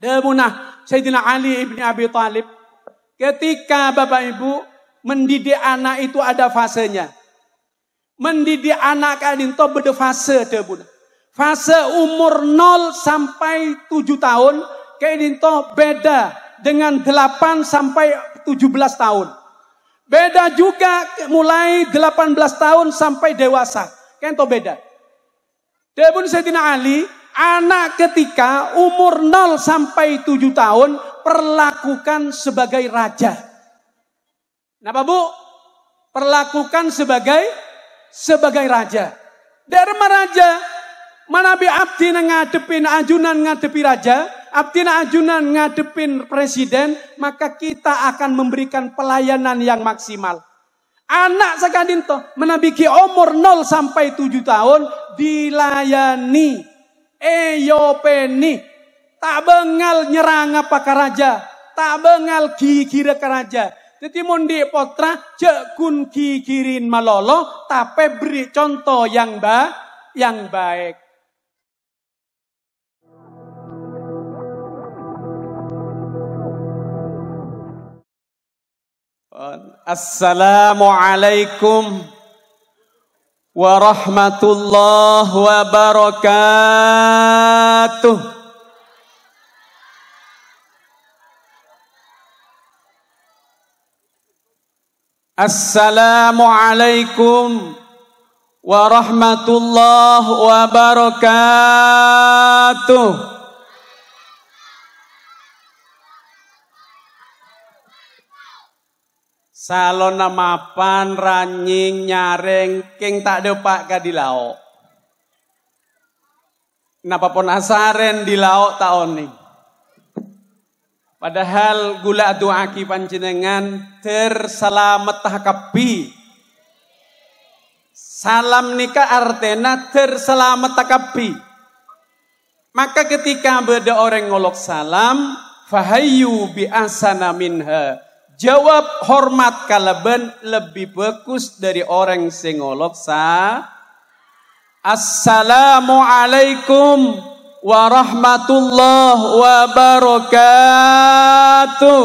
Demunah Sayyidina Ali ibn Abi Thalib. Ketika Bapak Ibu mendidik anak itu ada fasenya. Mendidik anak kalian itu beda fase demunah. Fase umur 0 sampai 7 tahun kalian itu beda dengan 8 sampai 17 tahun. Beda juga mulai 18 tahun sampai dewasa. Kalian itu beda. Demun Sayyidina Ali, anak ketika umur 0 sampai 7 tahun perlakukan sebagai raja. Kenapa Bu? Perlakukan sebagai raja. Dari raja, manabi abdi ngadepin ajunan ngadepi raja, abdi ajunan ngadepin presiden, maka kita akan memberikan pelayanan yang maksimal. Anak sekadin toh menabiki umur 0 sampai 7 tahun dilayani. Eyopeni tak bengal nyerang apa ke raja, tak bengal kira ke raja. Jadi mundi potra cekun kikirin malolo, tapi beri contoh yang baik. Assalamualaikum warahmatullahi wabarakatuh. Assalamualaikum warahmatullahi wabarakatuh. Salona mapan ranying nyareng king tak ada pak ka di lauk. Napa pun asaren di lauk taon nih. Padahal gula doaki panjenengan terselamat takapi. Salam nikah artena terselamat takapi. Maka ketika beda orang ngolok salam, fahayu bi asana minha. Jawab hormat kalaban lebih bagus dari orang singolok Assalamualaikum warahmatullahi wabarakatuh.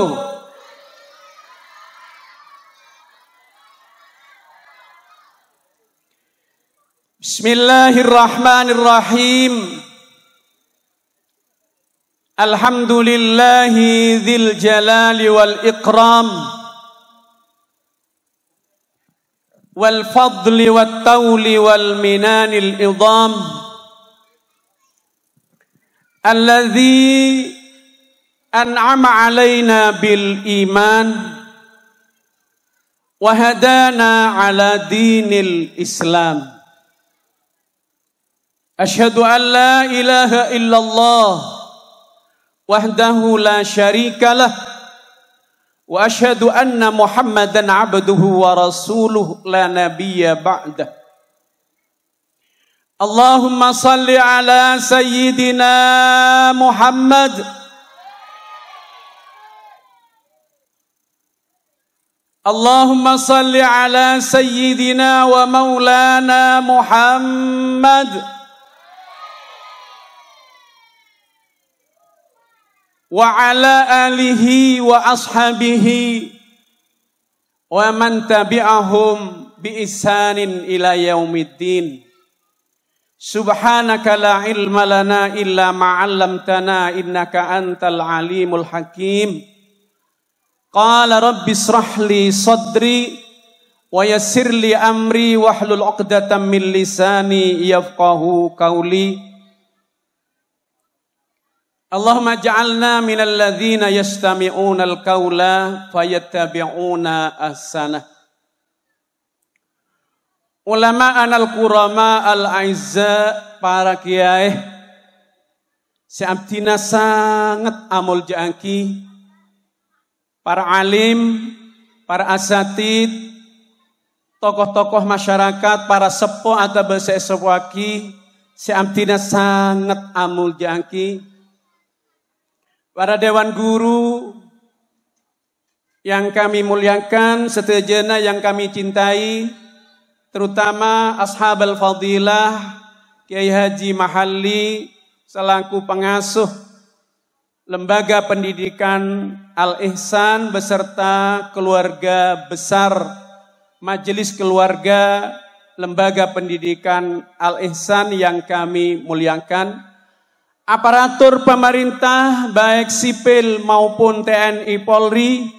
Bismillahirrahmanirrahim. Alhamdulillahi dzil jalali wal ikram wal fadli wat tawli wal minanil idham alladzi an'ama alaina bil iman wa hadana ala dinil islam. Asyhadu an la ilaha illallah wahdahu la syarikalah wa asyhadu anna Muhammadan abduhu wa rasuluh la nabiyya ba'dah. Allahumma salli ala sayyidina Muhammad Allahumma salli ala sayyidina wa maulana Muhammad wa ala alihi wa ashabihi wa man tabi'ahum bi ihsanin ila yaumiddin. Subhanaka la ilma lana illa ma 'allamtana innaka antal alimul hakim. Qala rabbi israh li sadri wa yassir li amri wahlul 'uqdatam min lisani yafqahu qawli. Allahumma ja'alna minal ladzina yastami'una al-qawla fayattabi'una ahsanah. Ulama'an al-qurama al-aizza, para kiai seabdina sangat amul jangki, para alim, para asatid, tokoh-tokoh masyarakat, para sepuh atau bersesewaki, seabdina sangat amul jangki. Para dewan guru yang kami muliakan, setajana yang kami cintai, terutama ashabal fadilah, Kiai Haji Mahalli selaku pengasuh Lembaga Pendidikan Al-Ihsan beserta keluarga besar Majelis Keluarga Lembaga Pendidikan Al-Ihsan yang kami muliakan, aparatur pemerintah baik sipil maupun TNI Polri,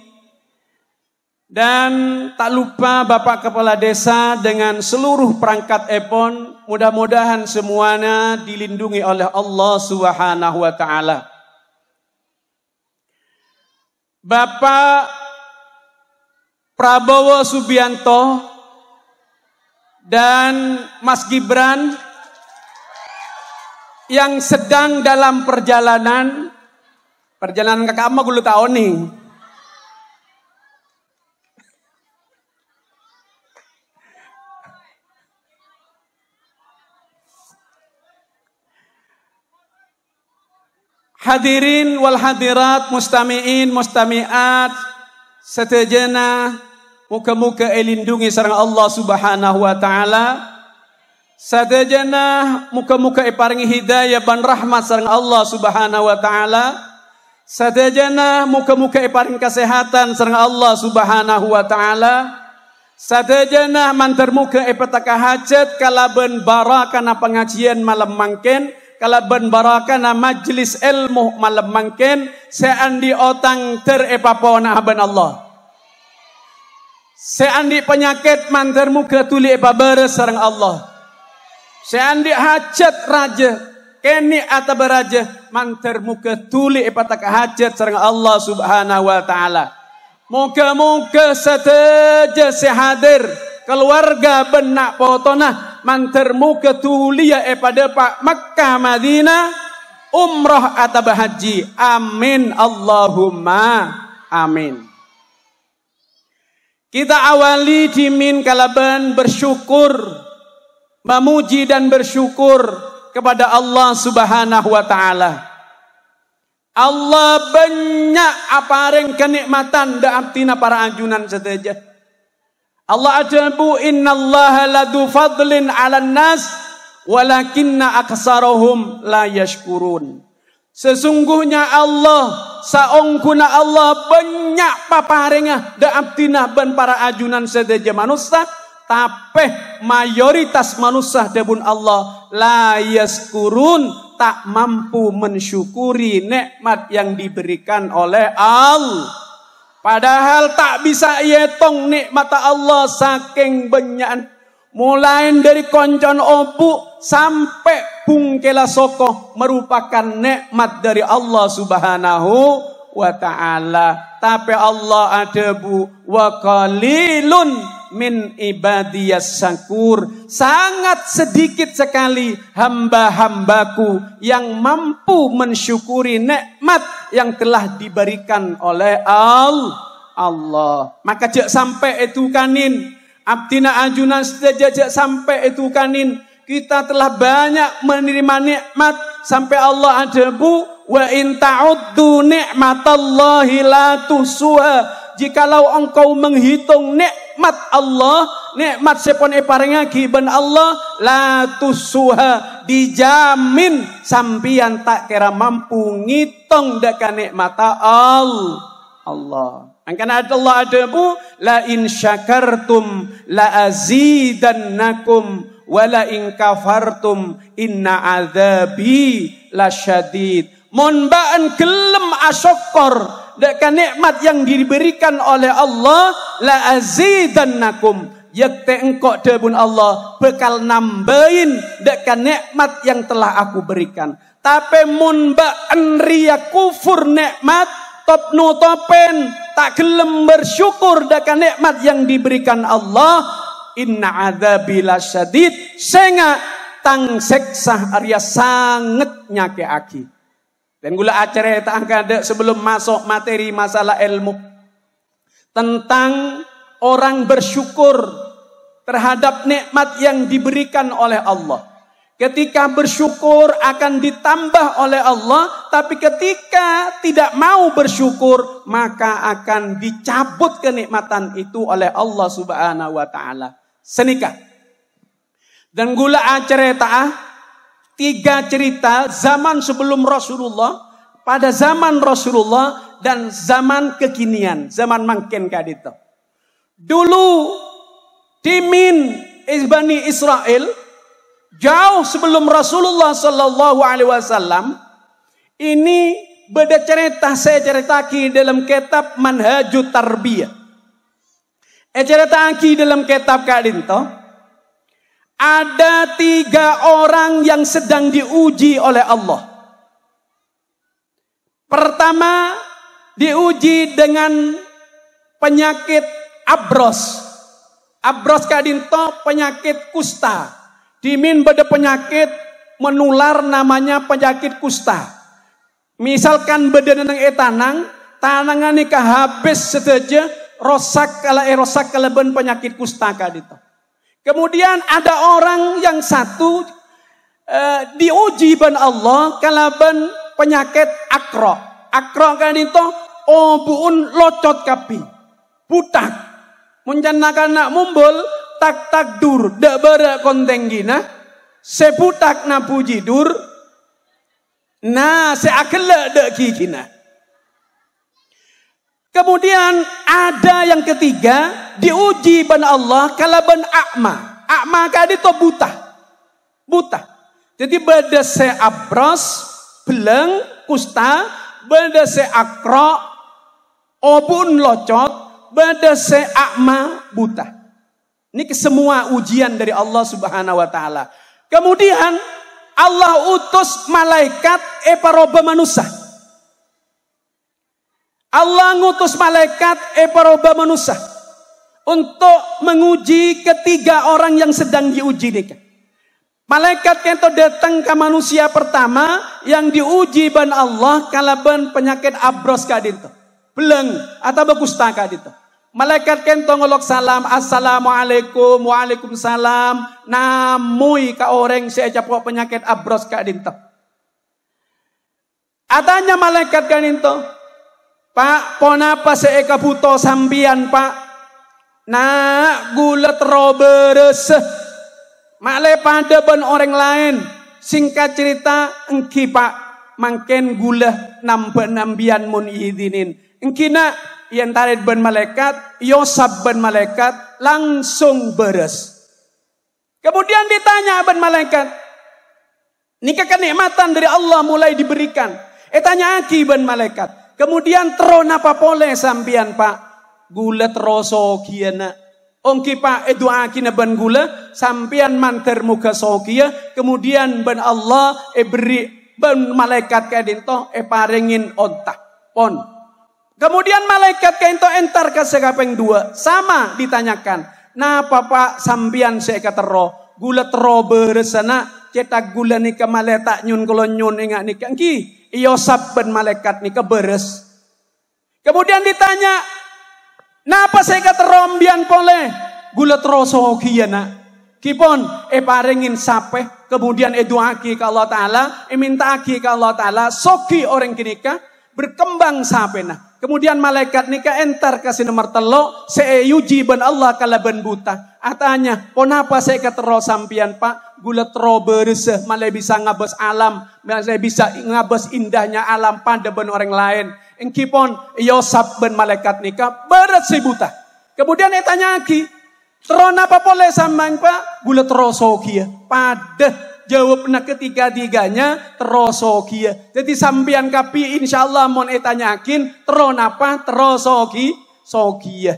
dan tak lupa Bapak Kepala Desa dengan seluruh perangkat EPON, mudah-mudahan semuanya dilindungi oleh Allah Subhanahu wa Ta'ala. Bapak Prabowo Subianto dan Mas Gibran yang sedang dalam perjalanan kakak mah gue tahu nih. Hadirin wal hadirat, mustami'in, mustami'at, setajana, muka-muka elindungi sareng Allah Subhanahu wa Ta'ala. Setajana, muka-muka paringi hidayah ban rahmat sareng Allah Subhanahu wa Ta'ala. Setajana, muka-muka paring kesehatan sareng Allah Subhanahu wa Ta'ala. Setajana, mantar muka petaka hajat kalaban barakana pengajian malam mangken. Kalaban barakana majlis ilmu malam mangken seandi otang terepapona haban Allah. Seandi penyakit mantar muka tuli epaberes sareng Allah. Seandi hajat raja keni atabaraja mantar muka tuli epataka hajat sareng Allah Subhanahu wa Ta'ala. Muka-muka seteja sehadir keluarga benak potona mantar muka tulia pada Pak Makkah Madinah umrah atau haji. Amin Allahumma amin. Kita awali dimin kalaban bersyukur, memuji dan bersyukur kepada Allah Subhanahu wa Ta'ala. Allah banyak apareng kenikmatan da abtina para ajunan seteja. Allah ajabu innallaha ladu fadlin 'alan nas walakinna aktsarahum la yashkurun. Sesungguhnya Allah saongkuna Allah banyak paparenga da abdina ban para ajunan sedeja manusia, tapi mayoritas manusia debun Allah la yashkurun, tak mampu mensyukuri nikmat yang diberikan oleh Allah. Padahal tak bisa yetong nikmat Allah saking banyak. Mulai dari koncon obu sampai bungkela soko merupakan nikmat dari Allah Subhanahu wa Ta'ala. Tapi Allah adabu wa qalilun min ibadiyas syakur. Sangat sedikit sekali hamba-hambaku yang mampu mensyukuri nikmat yang telah diberikan oleh Allah. Maka jak sampai itu kanin abdina ajunan saja jak sampai itu kanin kita telah banyak menerima nikmat sampai Allah adabu wa in ta'uddu ni'matallahi la tuhsuha. Jikalau engkau menghitung nikmat Allah, nikmat sepon parengaki ben Allah la tuhsuha, dijamin sampian tak kira mampu ngitung daka nikmat Allah. Angkana Allah adabu la in syakartum la azidannakum wa la in kafartum inna adzabi lasyadid. Mon baan gelem asyokor daka nikmat yang diberikan oleh Allah la azidannakum, yakte engkau debun Allah bekal nambahin daka nikmat yang telah aku berikan. Tapi mun baan ria kufur nikmat top nutopen tak gelem bersyukur daka nikmat yang diberikan Allah, inna adzabi lasyadid, sehingga tang seksa arya sangat nyake aki. Dan gula acara tak angkada sebelum masuk materi masalah ilmu tentang orang bersyukur terhadap nikmat yang diberikan oleh Allah. Ketika bersyukur akan ditambah oleh Allah, tapi ketika tidak mau bersyukur maka akan dicabut kenikmatan itu oleh Allah Subhanahu wa Ta'ala. Senikah. Dan gula acara ta'ah 3 cerita zaman sebelum Rasulullah pada zaman Rasulullah dan zaman kekinian, zaman mangken kadito. Dulu timin Bani Israel jauh sebelum Rasulullah sallallahu alaihi wasallam ini beda cerita saya ceritaki dalam kitab Manhajut Tarbiyah. Ceritaki dalam kitab kadito ada 3 orang yang sedang diuji oleh Allah. Pertama, diuji dengan penyakit abros. Abros kadinto penyakit kusta. Dimin beda penyakit menular namanya penyakit kusta. Misalkan beda nang tanangan nikah habis saja rosak kalaban penyakit kusta kadinto. Kemudian ada orang yang satu diuji ban Allah kalaban penyakit akro. Akro kan itu obuun locot kapi. Butak. Menjanakan nak mumbul tak dur. Dak bara konteng gina. Sebutak na puji dur. Nah seakela dak kikina. Kemudian ada yang ketiga. Diuji ban Allah kalaban akma. Akma kan itu buta. Buta. Jadi beda se abros. Beleng, kusta, beda se akro, obun locot, beda se akma buta. Ini semua ujian dari Allah Subhanahu wa taala. Kemudian Allah utus malaikat paroba manusia. Allah ngutus malaikat paroba manusia untuk menguji ketiga orang yang sedang diuji nih. Malaikat yang datang ke manusia pertama yang diuji ban Allah kalaban penyakit abros kadito. Beleng atau kusta kadito. Malaikat kento ngolok salam, assalamualaikum, waalaikumsalam. Namui ka orang seajap penyakit abros kadito. Adanya malaikat kadito. Pak, ponapa seeka buto sambian pak? Nah, gulat robereseh. Maklai pada ban orang lain. Singkat cerita, engki pak, mangken gula nambian mun izinin. Engki nak, yang tarik ban malaikat, yosab ban malaikat, langsung beres. Kemudian ditanya ban malaikat, nikah kenikmatan dari Allah mulai diberikan. Tanya aki ban malaikat. Kemudian teron apa boleh sampian pak? Gula teroso kiana. Ongki pak doa kina ban gula sampian manter muka sokia kemudian ban Allah beri ban malaikat kadinto parengin onta pon. Kemudian malaikat kadinto entar ke sekapeng 2 sama ditanyakan. Napa pak sampian seka tero gula tero beresana cetak gula nika malaikat nyun kolonyun ingat nika engki iosap ban malaikat nika beres. Kemudian ditanya napa saya kata rombian pole gula teroso kiana kipon parengin sape kemudian doaki ke Allah Taala minta aki ke Allah Taala soki orang kinika berkembang sape nah kemudian malaikat nika entar kasih nomor telo seyuji ban Allah kalaban buta atanya ponapa saya kata ro sampian pak gula tero bereseh malah bisa ngabas alam malah bisa ngabas indahnya alam pada ban orang lain. Engkipon yosab ben malaikat nikah berat si buta. Kemudian tanya lagi, teron apa boleh samang pak? Gula teroso kia. Pada jawabnya ketiga-tiganya teroso kia. Jadi sambian kapi insyaallah mon tanyakin teron apa? Teroso kia.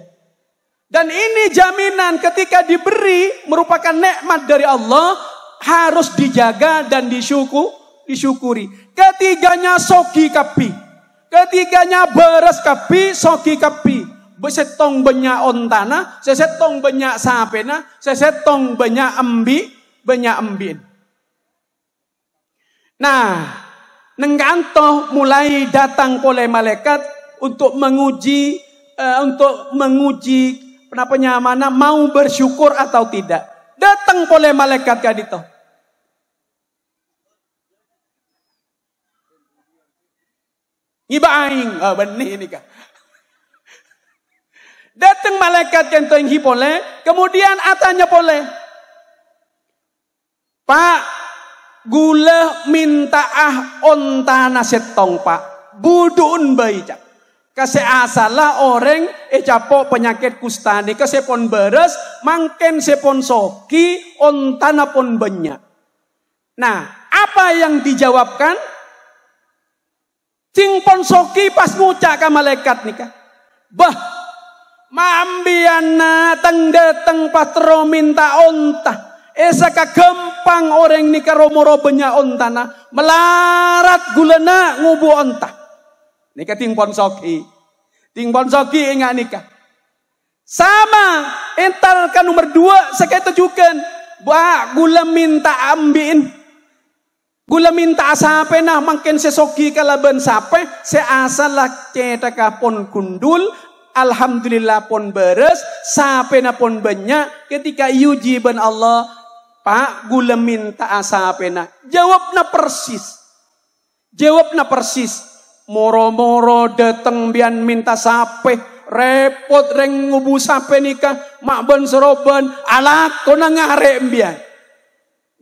Dan ini jaminan ketika diberi merupakan nikmat dari Allah harus dijaga dan disyukuri. Ketiganya soki kapi. Ketiganya beres kapi, soki kapi. Besetong banyak ontana, sesetong banyak sapena, sesetong banyak ambin. Nah, nengganto mulai datang oleh malaikat untuk menguji penapanya mana mau bersyukur atau tidak. Datang oleh malaikat kadito. Ibaing, benih ini kah? Datang malaikat yang tinggi boleh, kemudian atanya boleh. Pak, gula minta onta nasetong pak. budun bayi cak. Kase asalah orang capok penyakit kustani kasepon beres mangken sepon soki ontana pon banyak. Nah, apa yang dijawabkan? Cing pon soki pas ngucak ka malaikat nikah. Bah, maambiana teng dateng patro minta onta. Esa ka gempang orang nikah romoro banyak ontana melarat gulana ngubu onta. Nikah ting pon soki. Ting pon soki ingat nikah. Sama entar kan nomor 2 saya tujukan. Bah, gula minta ambiin. Gula minta sape nah makin sesoki kalaban sape seasalah cetak pon kundul. Alhamdulillah pon beres sape na pon banyak ketika yuji ban Allah. Pak gula minta sape na. Jawab na persis. Moro-moro dateng bian minta sape. Repot reng ngubu sape nikah. Mak ben seroban. Alak ko na ngare bian.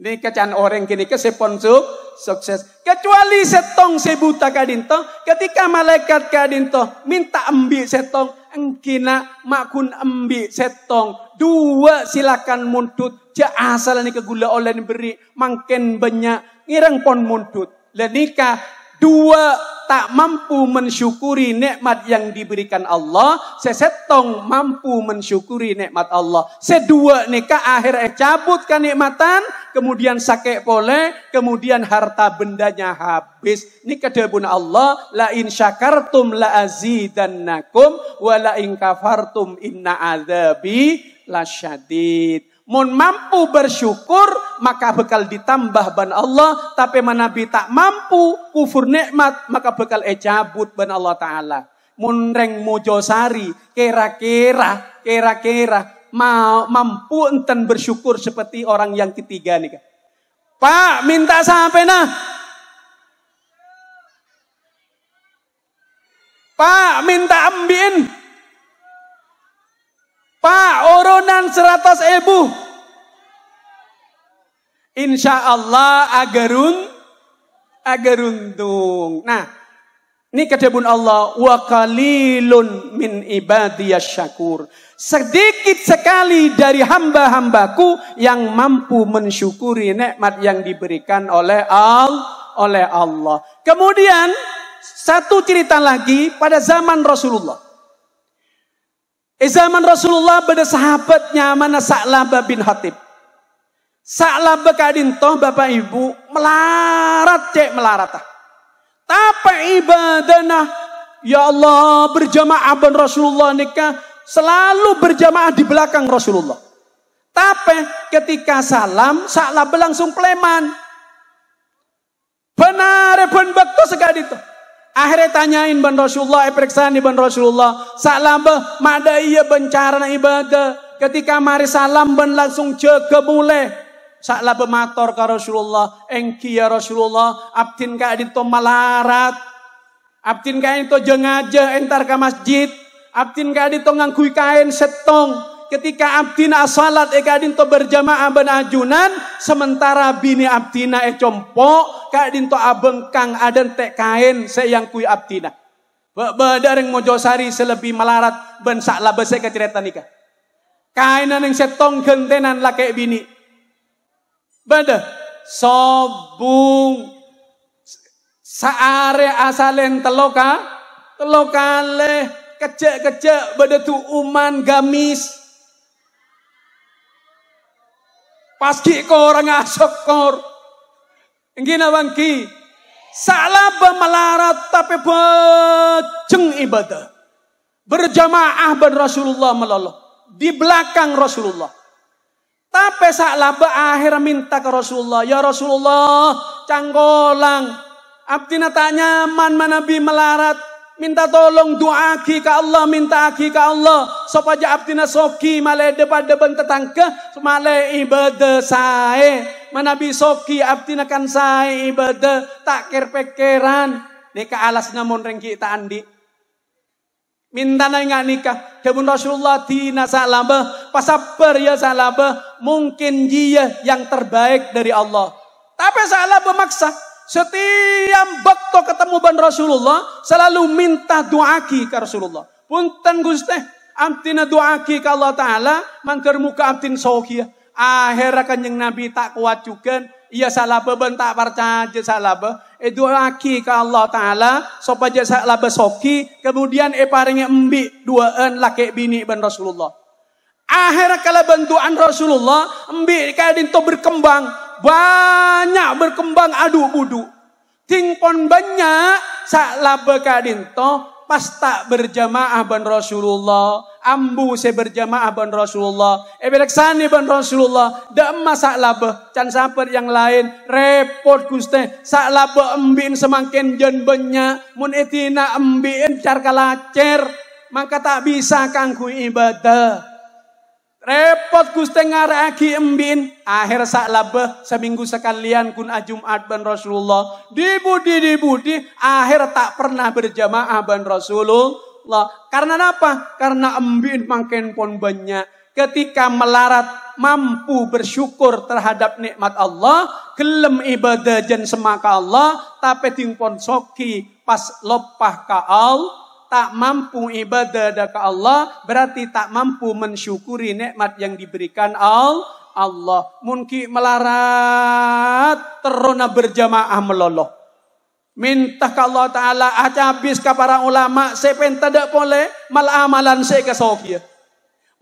Nikah can orang kini ke seponsuk sukses. Kecuali setong sebuta kadinto. Ketika malaikat kadinto minta ambil setong. Engkina makun ambil setong. 2 silakan muntut. Ja asal nikah gula oleh beri. Makin banyak. Ngirang pon muntut. Dan nikah 2 tak mampu mensyukuri nikmat yang diberikan Allah. Sesetong mampu mensyukuri nikmat Allah. Sedua nikah akhirnya cabut kenikmatan. Kemudian sakit pole. Kemudian harta bendanya habis. Nikah debun Allah. La in syakartum la azidannakum. Wa la in kafartum inna adzabi lasyadid. Mun mampu bersyukur maka bakal ditambah ban Allah. Tapi manabi tak mampu kufur nikmat maka bakal cabut ban Allah Ta'ala. Mun reng mojosari kira-kira mampu enten bersyukur seperti orang yang ketiga nih. Pak minta sampai nah. Pak minta ambin. Pak oronan 100.000. Insya Allah agaruntung. Nah, ini kedebun Allah wa qalilun min ibadiyas syakur. Sedikit sekali dari hamba-hambaku yang mampu mensyukuri nikmat yang diberikan oleh Allah. Kemudian satu cerita lagi pada zaman Rasulullah. Zaman Rasulullah pada sahabatnya mana Sa'labah bin Hatib. Sa'labah kadintoh Bapak Ibu melarat. Tapi ibadahnya ya Allah berjamaah ban Rasulullah nikah selalu berjamaah di belakang Rasulullah. Tapi ketika salam Sa'labah langsung pleman. Benar ben bakto sekadito. Akhirnya tanyain ban Rasulullah, periksaan di ban Rasulullah. Sa'labah, mada iya bencara ibadah. Ketika mari salam ban langsung jaga mulai. Sa'labah mator ke Rasulullah. Engki ya Rasulullah, abdin ka adito malarat. Abdin ka adito jengaja entar ke masjid. Abdin ka adito ngangkui kain setong. Ketika abdina salat adito berjamaah ban ajunan. Sementara bini abdina compok. Kadinto abengkang adan tek kain sayang kui abdina. Badareng mojosari selebih melarat ben Sa'labah saya cerita nikah. Kainan yang setong gentenan laki bini. Bada sobung saare asalen telokale kecek bada tu uman gamis. Paski ko orang asokor. Gina bangki Sa'labah melarat tapi bejeng ibadah berjamaah ban Rasulullah meloloh di belakang Rasulullah. Tapi Sa'labah akhirnya minta ke Rasulullah, ya Rasulullah canggolang abdina tak nyaman manabi melarat, minta tolong doaki ke Allah, minta aki ke Allah supaya abdina soki male depan tetangga male ibadah sae. Manabi soki abdina kan sae ibadah tak kerpekeran nikah alas namun rengki tak andi minta nggak nikah debun Rasulullah tina Sa'labah pasabar ya Sa'labah mungkin dia yang terbaik dari Allah tapi Sa'labah maksa Setiap waktu ketemu ban Rasulullah selalu minta doaki ke Rasulullah. Punten Gusti, amtina doaki ke Allah Ta'ala, mangker muka amtin sohia. Akhirnya kanjeng Nabi tak kuat juga. Ia salah beban tak percaya salah be. Doaki ke Allah Ta'ala supaya salah besoki. Kemudian paringnya embi duaan laki bini ban Rasulullah. Akhirnya kalau bantuan Rasulullah embi kadin to berkembang. Banyak berkembang adu budu. Tingpon banyak salah kadin to pas tak berjamaah ban Rasulullah. Ambu saya berjamaah ban Rasulullah. Beleksani ban Rasulullah. Da masalah beh. Can saper yang lain. Repot Gusti. Salah beh embin semakin jen banyak. Mun etina embin car kalacer. Maka tak bisa kangku ibadah. Repot Gusti ngaraki embin. Akhir salah beh. Seminggu sekalian kun ajumat ban Rasulullah. Dibudi. Akhir tak pernah berjamaah ban Rasulullah. Karena apa? Karena embin makin pun banyak. Ketika melarat mampu bersyukur terhadap nikmat Allah, gelem ibadah jan semaka Allah, tapi tingpon soki pas lopah ka Allah, tak mampu ibadah ka Allah, berarti tak mampu mensyukuri nikmat yang diberikan Allah. Mungkin melarat terona berjamaah meloloh. Minta ke Allah Ta'ala habis ke para ulama sepen tidak boleh mal amalan saya ke Sofia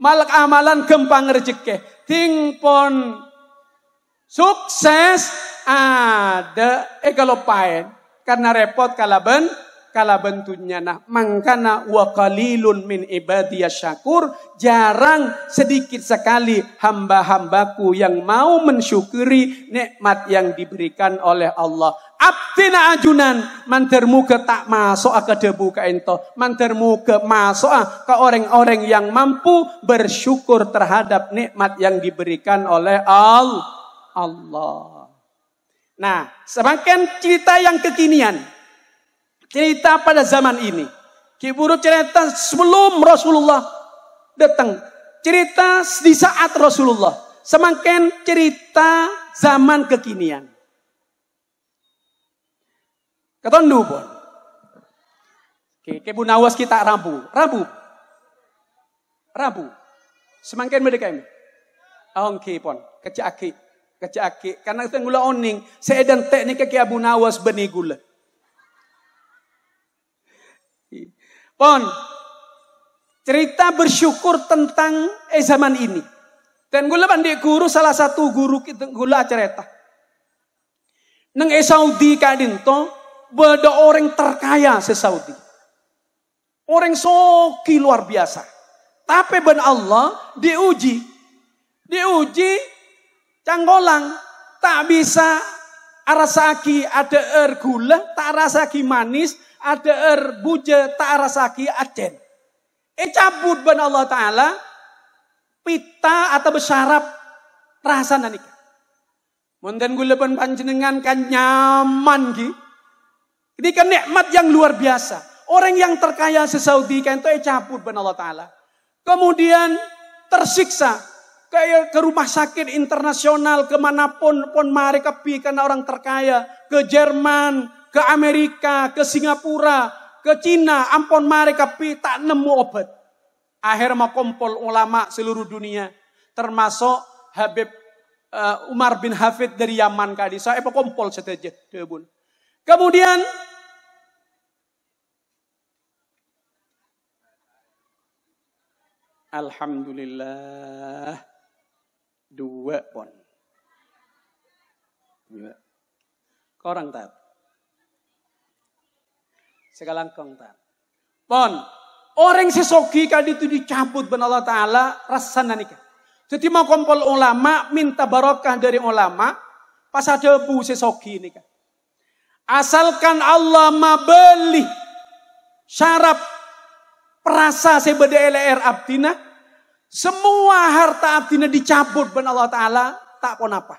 mal amalan gempang rezeki tingpon sukses ada kalau paen karena repot kala bentunya nah mangkana wa qalilun min ibadiyas syakur jarang sedikit sekali hamba-hambaku yang mau mensyukuri nikmat yang diberikan oleh Allah. Abdina ajunan mantermu ke tak masuk ke debu ke ento mantermu ke masuk ke orang-orang yang mampu bersyukur terhadap nikmat yang diberikan oleh Allah. Nah, semakin cerita yang kekinian, cerita pada zaman ini, kiburu cerita sebelum Rasulullah datang, cerita di saat Rasulullah, semakin cerita zaman kekinian. Ketondu pun. Ke Bunawas kita Rabu. Semakin mereka ini. Ongki pun. Kecaki. Karena kita gula oning. Saya dan teknik ke Abu Nawas benih gula. Pon. Cerita bersyukur tentang zaman ini. Dan gula bandik guru salah satu guru kita gula cerita. Neng Saudi kadin to. Beda orang terkaya se-Saudi. Orang soki luar biasa. Tapi ben Allah diuji canggolang. Tak bisa arasaki ada gula, tak arasaki manis, ada buja, tak arasaki acen. Cabut ben Allah Ta'ala pita atau besyarap rasa nanika. Munten gula ben panjenengan kan nyaman ki. Ini kan nikmat yang luar biasa. Orang yang terkaya se-Saudi kan itu cabut ben Allah Ta'ala. Kemudian tersiksa. Kayak ke rumah sakit internasional kemanapun pun mereka pi karena orang terkaya. Ke Jerman, ke Amerika, ke Singapura, ke Cina. Ampun mereka pi tak nemu obat. Akhirnya mau kumpul ulama seluruh dunia. Termasuk Habib Umar bin Hafid dari Yaman kali. Saya kumpul saja. Kemudian alhamdulillah 2 pon. 2. Korang tak? Segalangkong tak? Pon. Orang sesoki kali itu dicabut ben Allah Ta'ala rasana nikah. Jadi mau kumpul ulama minta barokah dari ulama pas ada bu sesoki nikah. Asalkan Allah mabeli syarab perasa sebeda LR abdina, semua harta abdina dicabut ben Allah Ta'ala tak pun apa.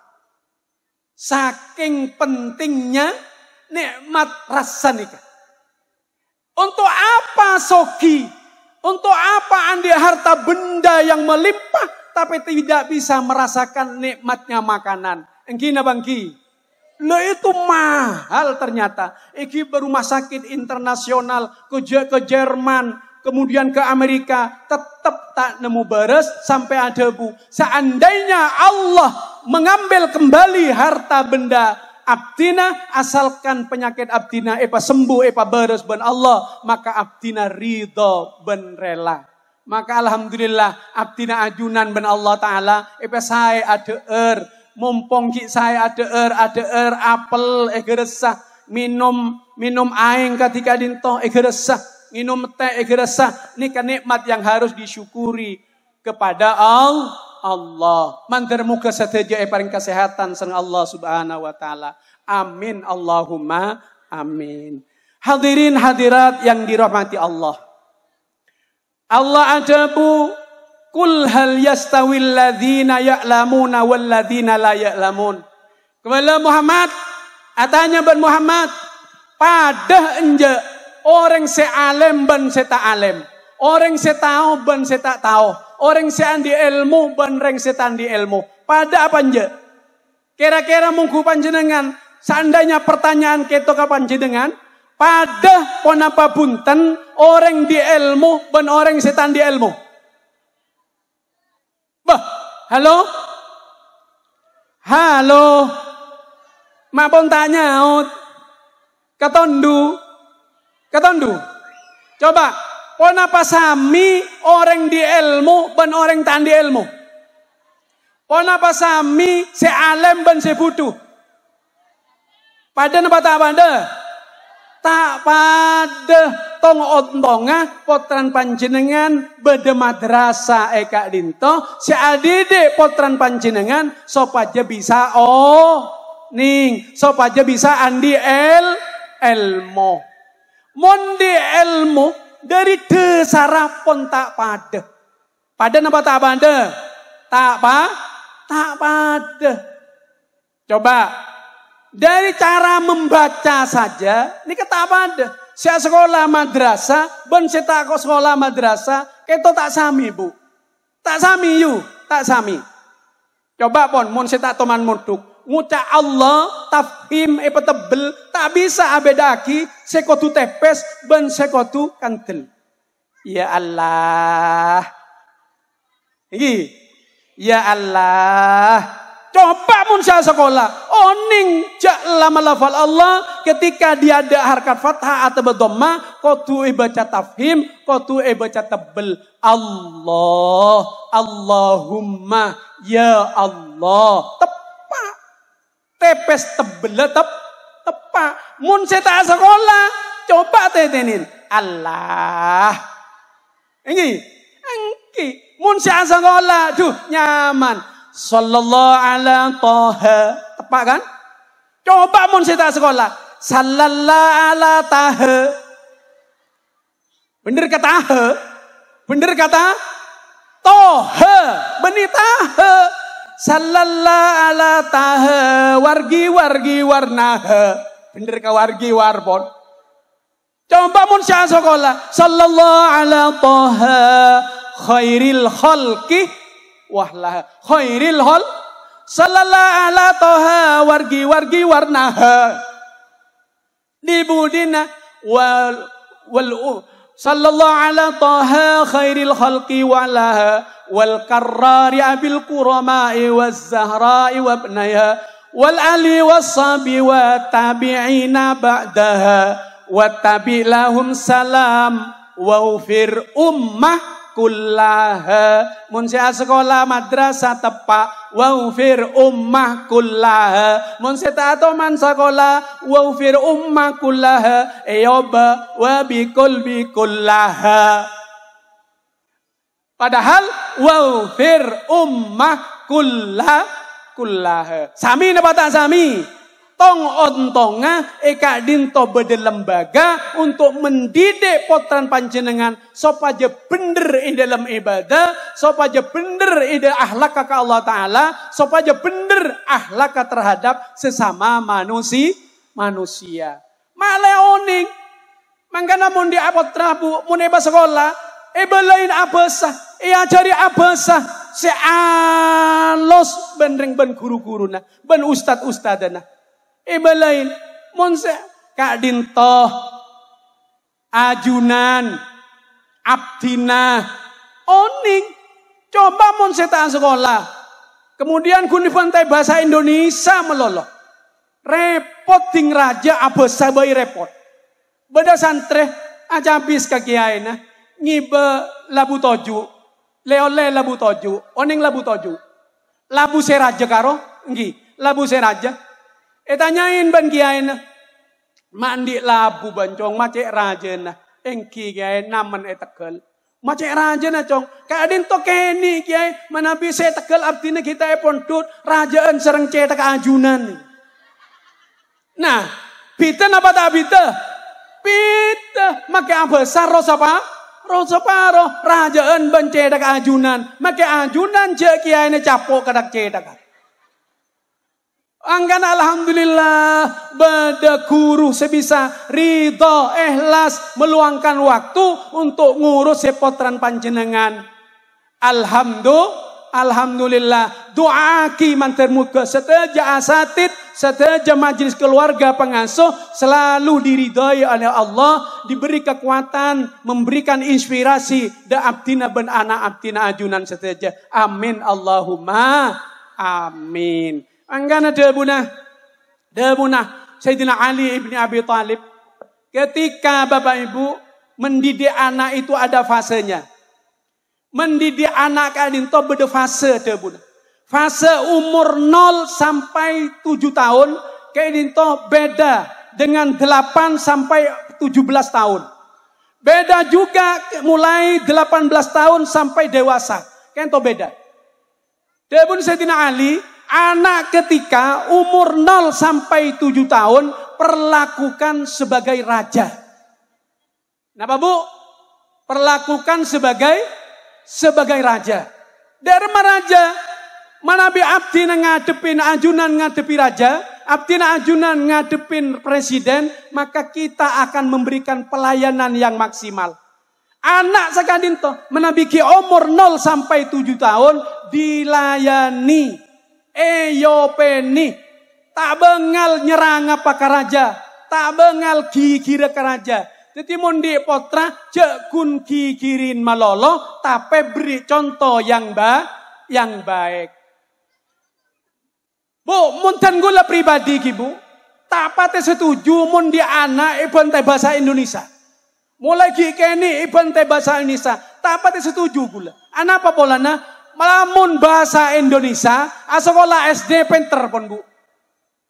Saking pentingnya nikmat rasa nikah. Untuk apa soki? Untuk apa andi harta benda yang melimpah tapi tidak bisa merasakan nikmatnya makanan? Engkina bangki. Lo itu mahal ternyata. Iki rumah sakit internasional ke Jerman, kemudian ke Amerika, tetap tak nemu beres sampai ada bu. Seandainya Allah mengambil kembali harta benda abdina, asalkan penyakit abdina sembuh beres ben Allah, maka abdina ridho ben rela. Maka alhamdulillah abdina ajunan ben Allah Ta'ala saya ada mumpung ki saya ada apel geresah, minum aing ketika dinto geresah, minum teh geresah. Ini kan nikmat yang harus disyukuri kepada Allah. Mantar muka seteja paling kesehatan sang Allah Subhanahu wa taala. Amin Allahumma amin. Hadirin hadirat yang dirahmati Allah. Allah ajabu, kul hal yastawil ladzina ya'lamuna wal ladzina la ya'lamun. Kepada Muhammad, atanya ben Muhammad, pada enje orang se alim ben se tak alim, orang se tahu ben se tak tahu, orang se andi ilmu ben reng se tandi ilmu. Pada apa enje? Kira-kira mungku panjenengan, seandainya pertanyaan ketok kapan panjenengan, pada ponapa bunten orang di ilmu ben orang setan di ilmu. Bah, halo? Halo? Mak pun tanya, ketondu? Coba, ponapa sami orang di ilmu ben orang tan di ilmu? Ponapa sami se alim ben se butuh? Pada napa tak pada? Tak pada tong ontonga potran panjenengan beda madrasah eka dinto si adide potran panjenengan sopaja bisa ning sopaja bisa andi ilmu mondi ilmu dari desara pun tak pada napa tak pada tak pada. Coba dari cara membaca saja, ini kata apa ada? Saya sekolah madrasah, ben saya tak sekolah madrasah, keto tak sami bu, tak sami you, tak sami. Coba pon, mon saya tak toman muduk, ngucap Allah, tafhim, tebel, tak bisa abedaki, sekotu tepes, ben sekotu kantel. Ya Allah, ini, ya Allah. Coba mun saya sekolah, oning jak lama lafal Allah ketika dia ada harkat fathah atau dhammah, kotu baca tafhim, kotu baca tebel. Allah, Allahumma, ya Allah, tepak, tepes tebel tepak. Mun saya tak sekolah, coba tetenin Allah. Ini, mun saya sekolah, duh nyaman. Sallallahu ala Taha. Tepat kan? Coba mun saya sekolah. Sallallahu ala Taha. Bener kata Taha? Bener kata Taha. Bener Taha. Sallallahu ala Taha. Wargi warnaha. Bener ka wargi warbon. Coba mun saya sekolah. Sallallahu ala Taha. Khairil khalqi. Wahlah khairil hal sallallahu ala Taha wargi warnaha dibudina wal sallallahu ala Taha khairil khalqi walaha wal karrari abil qurama'i waz zahra'i wa ibnaiha wal ali wassabi wa tabi'ina ba'daha wa tabi' lahum salam wa ufir ummah kullaha. Mun saya sekolah madrasah tepak waufir ummah kullaha. Mun saya tak man sekolah waufir ummah kullaha ayoba wa bikulbi kullaha. Padahal waufir ummah kullaha. Sami napa tak sami? Tong ontonga eka dinto bede lembaga untuk mendidik potran panjenengan sopaja bener di dalam ibadah, sopaja bener di akhlak ke Allah Ta'ala, sopaja bener akhlak terhadap sesama manusia. Maleoning, mangkana mun di apot rabu, mun eba sekolah, eba lain abasah, ajari abasah, sealos ben guru-guruna, ben ustad-ustadana. Belain. Monse Kak Dinto ajunan abdina oning coba monse tak sekolah. Kemudian kunifantai bahasa Indonesia melolo. Repot ting raja abesa bayi repot. Beda santre aja habis kakiaina ngibe labu toju. Leole labu toju, oning labu toju. Labu seraja karo ngi, labu seraja. Tanyain ban kiaina. Mandi labu bancong macek rajana. Engki kiai naman Tegal. Macek rajana cong. Kadin to keni kiai mana bisa Tegal abdina kita pondut rajaan sereng cetak ajunan. Nah, bita apa tak bita? Bita make abesar rosa apa? Rosa paro rajaan ban cetak ajunan. Make ajunan je kiai ne capok kadak cetak. Angkan alhamdulillah beda guru sebisa ridho ikhlas meluangkan waktu untuk ngurus sepotran panjenengan. Alhamdulillah doaki mantar muka seteja asatid seteja majelis keluarga pengasuh selalu diridhoi oleh Allah, diberi kekuatan, memberikan inspirasi da abdina ben anak abdina ajunan seteja. Amin Allahumma amin. Anggana debuna Sayyidina Ali ibni Abi Thalib ketika Bapak Ibu mendidik anak itu ada fasenya. Mendidik anak kadinto beda fase debuna. Fase umur 0 sampai 7 tahun kadinto beda dengan 8 sampai 17 tahun. Beda juga mulai 18 tahun sampai dewasa. Kadinto beda. Debun Sayyidina Ali anak ketika umur 0 sampai 7 tahun perlakukan sebagai raja. Kenapa Bu? Perlakukan sebagai raja. Dharma raja. Manabi abdi ngadepin ajunan ngadepi raja, abdi ajunan ngadepin presiden, maka kita akan memberikan pelayanan yang maksimal. Anak sakadinto menabiki umur 0 sampai 7 tahun dilayani. Eyopeni tak bengal nyerang apa ke raja, tak bengal gigir ke raja. Jadi mundi potra cek kun gigirin malolo, tapi beri contoh yang baik. Bu, muntan gula pribadi kibu, tak pate setuju mundi anak ibantai bahasa Indonesia. Mulai gikeni ibantai bahasa Indonesia, tak pate setuju gula. Anak apa polana? Melamun bahasa Indonesia, sekolah SD pinter pun Bu.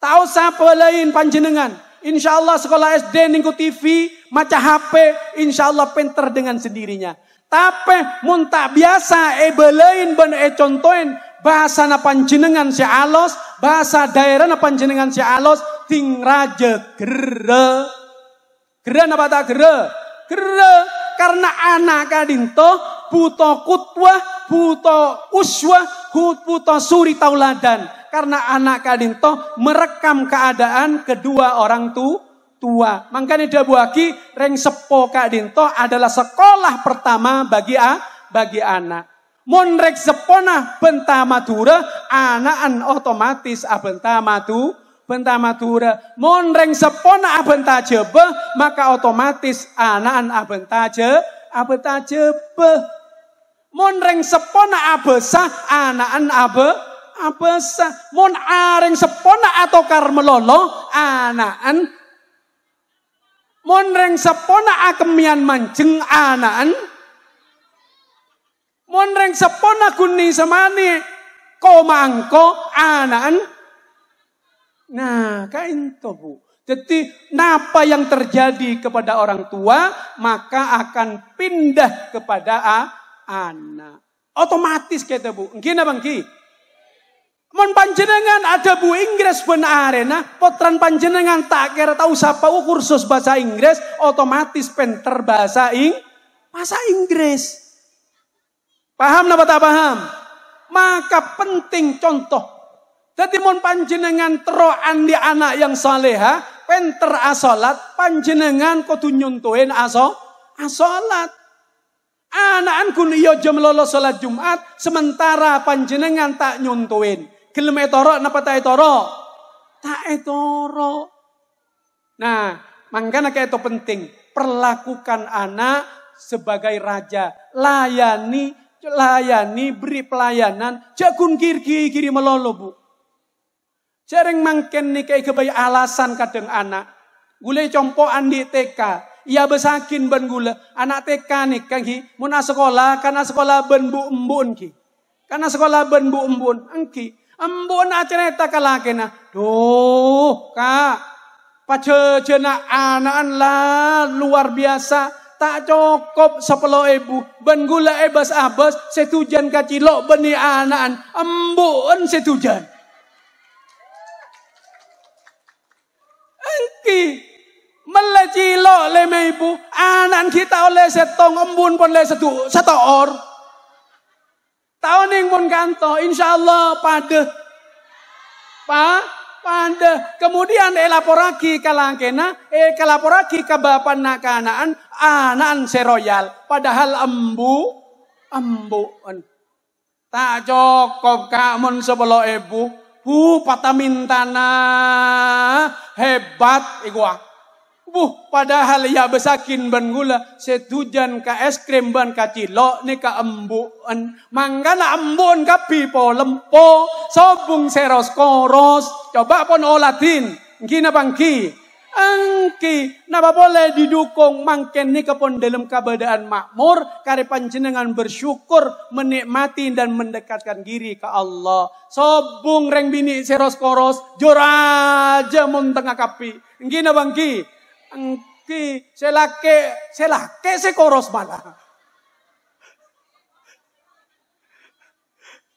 Tahu siapa lain panjenengan. Insya Allah sekolah SD ningku TV, maca HP, insya Allah pinter dengan sendirinya. Tapi mun tak biasa belain ben contohin bahasa na panjenengan si alos, bahasa daerah na panjenengan si alos, ting raja gere. Gere napa tak gere? Gere karena anak kadinto buto kutwah, buto uswah, buto suri tauladan. Karena anak kadinto merekam keadaan kedua orang tua. Makanya dia buaki reng sepo kadinto adalah sekolah pertama bagi anak. Mon reng sepona benta madura, anaan otomatis abenta madura. Mon reng sepona abenta jebe, maka otomatis anaan abenta jebe. Mon reng sepona abesa, anaan abesa. Mon areng sepona atau karmelolo, anaan. Mon reng sepona akemian manceng, anaan. Mon reng sepona kuni semani, komangko, anaan. Nah, kain to Bu. Jadi, apa yang terjadi kepada orang tua, maka akan pindah kepada anak. Otomatis kata Bu. Gina bangki. Mon panjenengan ada Bu Inggris benar arena, potran panjenengan tak kira tahu siapa kursus bahasa Inggris, otomatis pinter bahasa Inggris. Paham napa tak paham? Maka penting contoh. Jadi mon panjenengan teroan di anak yang saleha, pinter asolat, panjenengan kudu nyuntuhin asolat. Anaan kun iyo jam lolo salat Jumat, sementara panjenengan tak nyuntuin. Gelem etoro napa tak etoro? tak etoro. Nah, makanya kayak itu penting. Perlakukan anak sebagai raja. Layani, beri pelayanan. Jakun kiri melolo, Bu. Jarang mangken nih kayak kebayi alasan kadang anak. Gule compo andi TK. Ia besakin ben gula. Anak TK nih kan ki. Muna sekolah, karena sekolah ben bu embun ki. Karena sekolah ben bu embun. Engki. Embun acerita kalakena. Duh, Kak. Pacejena anak lah luar biasa. Tak cukup 10.000. Ben gula abas setujan kacilok beni anaan. Embun setujan. Engki. Melecilok leme ibu. Anak kita oleh setong embun pun oleh setoor. Tahun yang pun kanto. InsyaAllah pada. Pada. Kemudian laporaki kalangkena. Laporaki ke bapak nak kanaan. Anaan seroyal. Padahal embuan. Tak cukup kamun 10.000. Bu patamintana. Hebat igwa. Padahal ya besakin ban gula setujan ka es krim ban kacilo ni ka embuan manggana embun kapi po lempo sobung seros koros coba pon olatin gina bangki angki napa boleh didukung mangken ni kapon dalam keadaan makmur kare panjenengan bersyukur menikmati dan mendekatkan diri ke Allah sobung reng bini seros koros joraja mun tengah kapi gina bangki engki selake sekoros malah.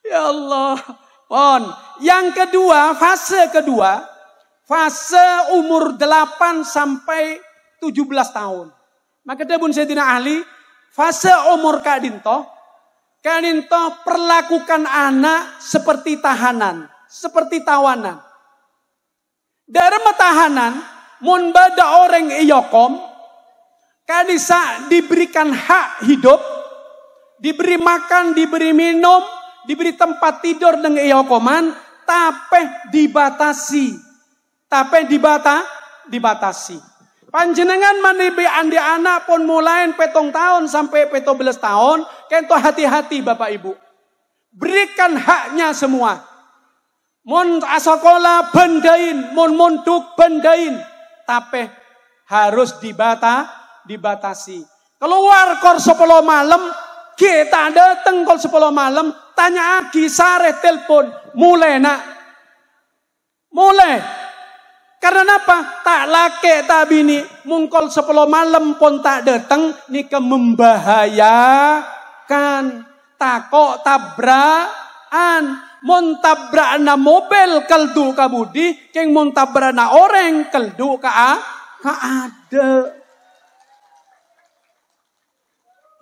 Ya Allah. Pon. Yang kedua, fase umur 8 sampai 17 tahun. Maka debun Sayyidina Ali, fase umur Kak Dinto perlakukan anak seperti tahanan, seperti tawanan. Dalam tahanan mun bada orang iyokom, kadisa diberikan hak hidup, diberi makan, diberi minum, diberi tempat tidur dengan iyokoman, tapi dibatasi. Panjenengan manibi andi anak pun mulai 7 tahun sampai 17 tahun, kento hati-hati Bapak Ibu. Berikan haknya semua. Mun asokola bendain, mun munduk bendain. Tapi harus dibatasi. Keluar kor 10 malam, kita datang kor 10 malam, tanya Aki sare telepon, mulai nak. Mulai. Karena apa? Tak laki tak bini, mungkol 10 malam pun tak datang, nika membahayakan. Takok tabrakan. Mun tabrana mobil keldu ka budi, keng mun tabrana orang keldu ka ada.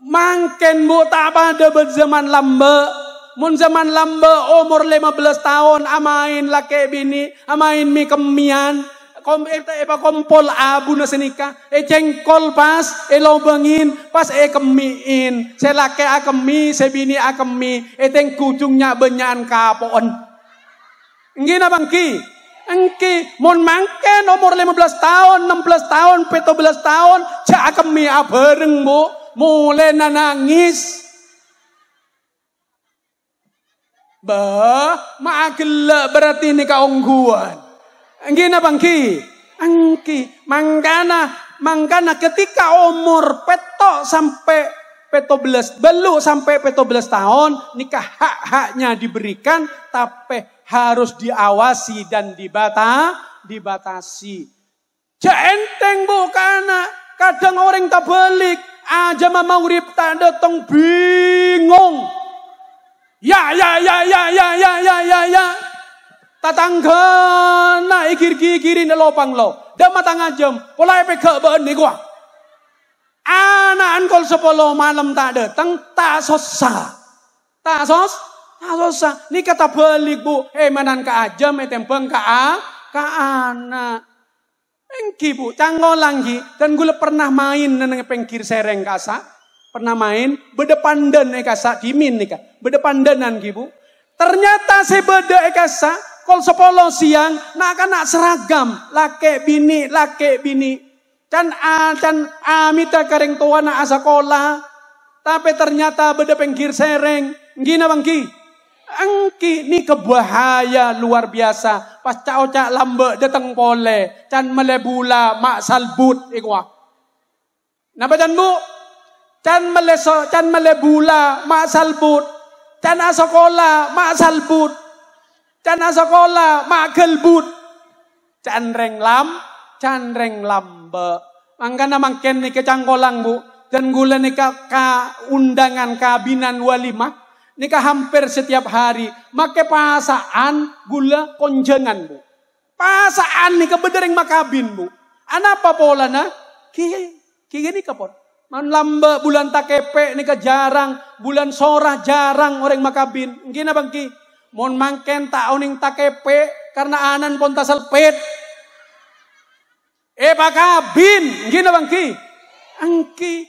Mangken bu tak pada berzaman lamba. Mun zaman lamba umur 15 tahun amain laki bini, amain mi kemian. Kompol abu na senika cengkol pas lobengin pas kemiin selake akemi sebini akemi teng kujungnya benyan kapon ngina bangki engki mun mangken umur 15 tahun 16 tahun 17 tahun cak akemi abareng bu mulai nangis bah maagel berarti ini kaungguan. Gina bangki, angki, mangkana ketika umur petok sampai 17, belum sampai 17 tahun, nikah hak-haknya diberikan, tapi harus diawasi dan dibatasi. Ja enteng bu, karena kadang orang tak balik, aja magrib tak datang bingung. Ya. Tatangga na ikir-kirin na lopang lo. Dama tangajam. Pulai peka baan ni gua. Anaan kol 10 malam tak datang. Tak sosa. Ni kata balik bu. Manan ka ajam. Tempeng ka anak. Engki bu. Canggolang ki. Dan gula pernah main. Nang pengkir sereng kasa. Pernah main. Bedepandan kasa. Dimin nika. Bedepandanan ki bu. Ternyata sebeda kasa. kol 10 siang nak seragam laki bini. Can amita kareng tua na sekolah. Tapi ternyata beda pengkir sereng. Gina bangki. Angki ni kebahaya luar biasa. Pas cak lambe datang pole. Can melebula mak salbut ikwa. Napa can bu? Can melebula mak salbut. Can sekolah mak salbut. Can sekolah mak gelbut. Can reng lambe. Mangkana mangken ni kecangkolang bu. Dan gula ni ka undangan kabinan walimah. Nikah hampir setiap hari. Make pasaan gula konjengan bu. Pasaan nikah bedereng makabin bu. Anapa pola na? Kiki nikah pon. Man lamba bulan takepe nikah jarang. Bulan sorah jarang orang makabin. Gina bangki. Mon mangken taoning takepe. Karena anan pon tasalpet. Pakabin. Gina bangki. Angki.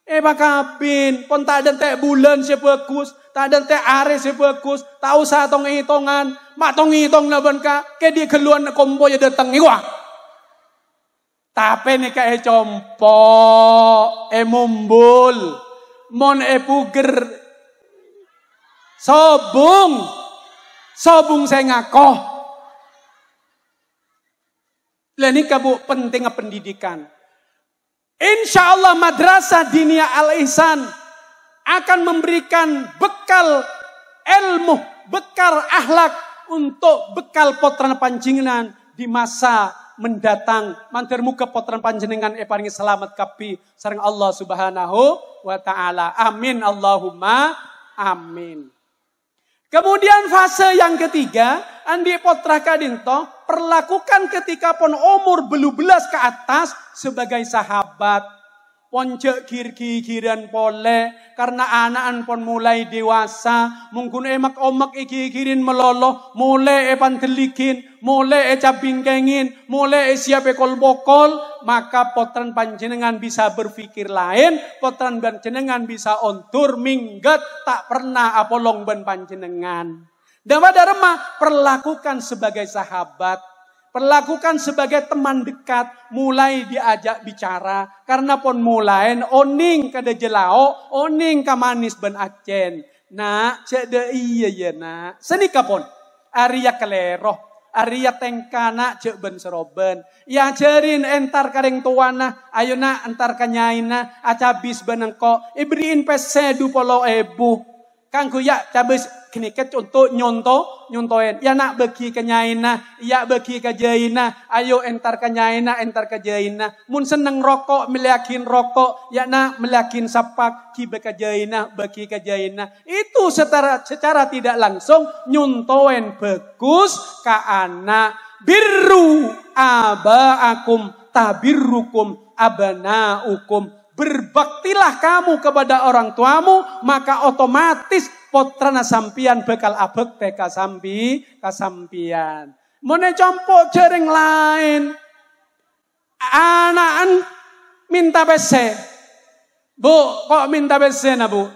Pakabin. Pon tak ada teh bulan sebagus. Tak ada teh are sebagus. Tak usah tong hitungan. Mak tong hitong na ka. Ke di keluar kombo ya datang iwa. Tapi ni ka compo. Mumbul. Mon puger. Sobung saya ngakoh. Lah ni ka bu penting pendidikan. Insya Allah Madrasah Diniyah Al-Ihsan akan memberikan bekal ilmu, bekal akhlak untuk bekal potran panjenengan di masa mendatang. Mantir muka potran panjenengan paringi selamat kapi sareng Allah Subhanahu wa taala. Amin Allahumma amin. Kemudian fase yang ketiga, andi potra kadinto perlakukan ketika pon umur belubelas ke atas sebagai sahabat. Pon cek kir-kiran pole karena anak pon mulai dewasa, mungkin emak omak iki-kirin meloloh, mulai pantelikin, mulai cabingkengin, mulai siap ekol bokol, maka potran panjenengan bisa berpikir lain, potran panjenengan bisa ontur minggat tak pernah apolong ben panjenengan. Dan pada remah perlakukan sebagai sahabat. Perlakukan sebagai teman dekat, mulai diajak bicara. Karena pon mulai, oning kada jelao, oning kamanis ben acen. Nak, cede iya ya nak. Senika pon, Arya keleroh, Arya tengkana cek ben seroben. Ya cerin entar kareng tuana, ayo nak entar kanyaina, acabis benengko, iberiin pesedu polo ebu. Kangku ya cabis kini untuk nyontoin. Ya nak bagi kenyaina, ya bagi kajaina. Ayo entar kenyaina, entar kajaina. Mun seneng rokok, meliakin rokok. Ya nak meliakin sapak, ki bekajaina, bagi kajaina. Itu secara tidak langsung nyontoin bagus ka anak. Birru abaakum tabirrukum abanaukum. Berbaktilah kamu kepada orang tuamu, maka otomatis potrana sampian bekal abek te kasampian. Mone compok jering lain. Anaan minta bese. Bu, kok minta bese na bu?